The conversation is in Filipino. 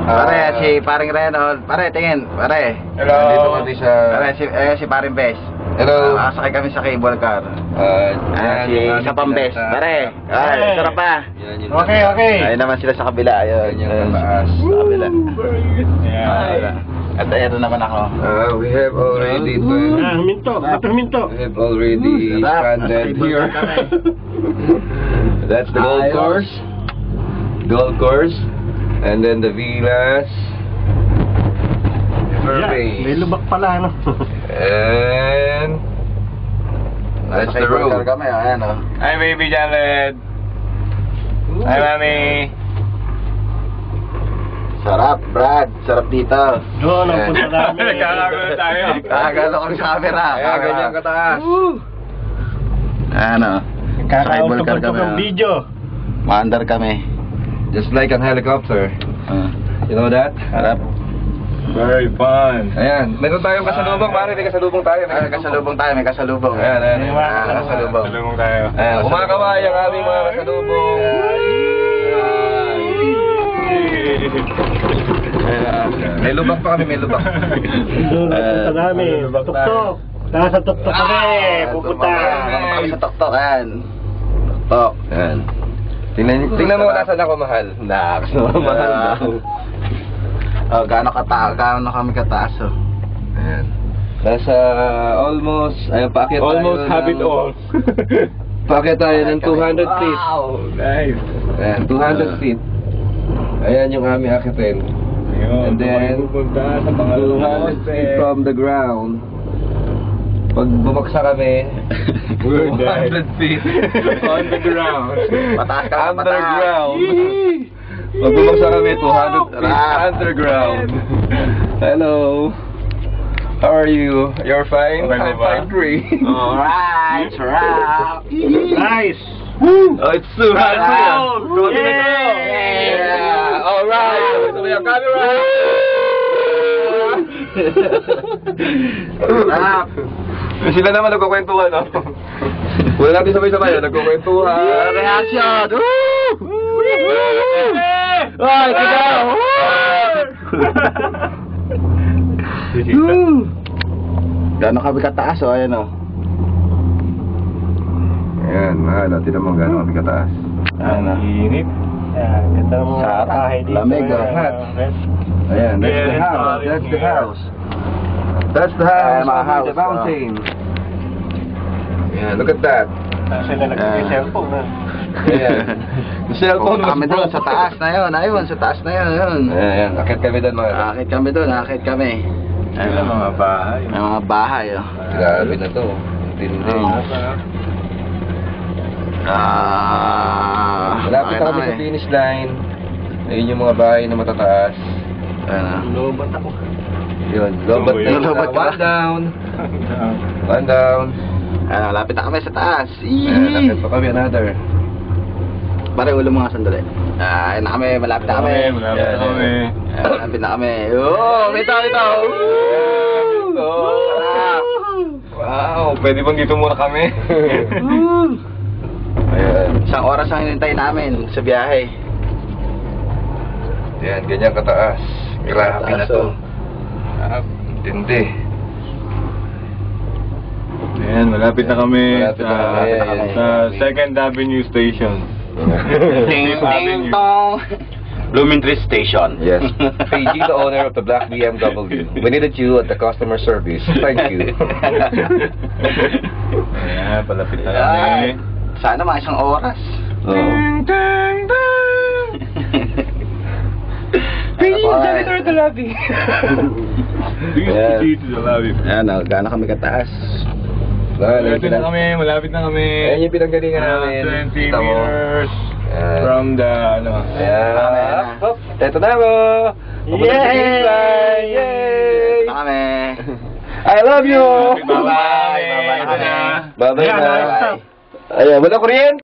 Pare, si paring Reno. Pare, tingin. Pare. Hello. Nandito kami sa... Pare, si paring Bes. Hello. Nakasakay kami sa cable car. Si Pambes. Pare. Sarap pa. Okay. Ayun naman sila sa kabila. Ayun. Sa kabila. At ayun naman ako. We have already Minto. We have already stranded here. That's the golf course. And then the villas. May lubak pala, no? And that's the road. Kami, ayan o. Hi, baby Jared. Hi, mami. Sarap, Brad. Sarap dito. Doon ang punta namin. Nagkakagulo tayo. Kakagalo kami sa camera. Kaya ganyan kataas. Ano? Sa cable car kami. Ng video. Maandar kami. Just like a helicopter. You know that? Sarap. Very fun. Ayan, meron tayong kasalubong, pare, may kasalubong tayo. May kasalubong tayo, may kasalubong. Ayan. Kasalubong. Tulungan tayo. Ayan, kumakaway ang aming mga kasalubong. May lubak pa kami, may lubak. Doon ang punta namin. Tuktok. Nasa tuktok kami. Pupunta. Kami sa tuktok, ayan. Tuktok. Ayan. Tingnan mo nasan ako, mahal. Naks, mahal daw. Gaano kami kataas, oh. Ayan. Nasa almost, ayun, paakyat tayo. Almost have it all. Paakyat tayo ng 200 feet. Wow! Nice. Ayan, 200 feet. Ayan yung aming akyatin. And then, pupunta sa pangalawang 200 feet from the ground. Pag bumaksa kami, We're dead. 100 feet On the ground. Mataas ka, underground. Pag bumaksa kami, 200 feet underground. Hello. How are you? You're fine? Okay, I'm diba? fine, Tree. Alright, sarap! Nice. Oh, it's too hot. Yeah! Alright. So we have camera. Sarap! Sila naman nagkukwentuhan, no? Wala natin sabay-sabay, nagkukwentuhan. Reaction! Ay, ikaw! Gano'n kami kataas, oh, ayan, oh. Ayan, natin naman gano'n kami kataas. Ayan, oh. Init. Ganda ng mga Sarap. bahay dito. Lamig, oh. Ayan, that's the house. That's the house. That's the house mga over house, the mountain. Yeah, look at that. Sila nag-cellphone na. Ayan. The cellphone was Kami doon, sa broken. taas na yun, ayun, sa taas na yun, ayun. Ayan, akit kami doon mga. Akit kami doon, akit kami. Ayun ang mga bahay. May mga bahay, oh. Grabe na to. Tindi. Malapit na kami sa finish line. Ayun yung mga bahay na matataas. Ayan, oh. Lobat ako. Yun, lobat na. Lobat ka. One down. One down. Ayan, malapit na kami sa taas. Ayan, akit pa kami another. Pare, ulo mga sandali. Ayan na kami, malapit na kami. Malapit na kami. Ayan, malapit na kami. Oh, ito. Sarap. Wow, pwede bang dito muna kami? Ayan. Isang oras ang hinintay namin sa biyahe. Ayan, ganyan kataas. Grabe na to. Tindi. Ayan, malapit na kami Malapit na kami. sa 2nd Avenue Station. Ding, ding, tong. Lumentry Station. Yes. Paging the owner of the black BMW. We needed you at the customer service. Thank you. Ayan, palapit na kami. Sana mga isang oras. Please, janitor the lobby. Please Ayan. proceed to the lobby. Ayan, gano'n kami kataas. Malapit na kami. Ayan yung pinanggalingan namin. 20 Kita mo. meters Ayan. from the, ano. Ayan. Hop, eto na ako. Papunta sa finish line. Yay! Na kami. I love you. Bye-bye. Ito na. Bye-bye Ayan, na. ayos na. Ayan, walang kuryente.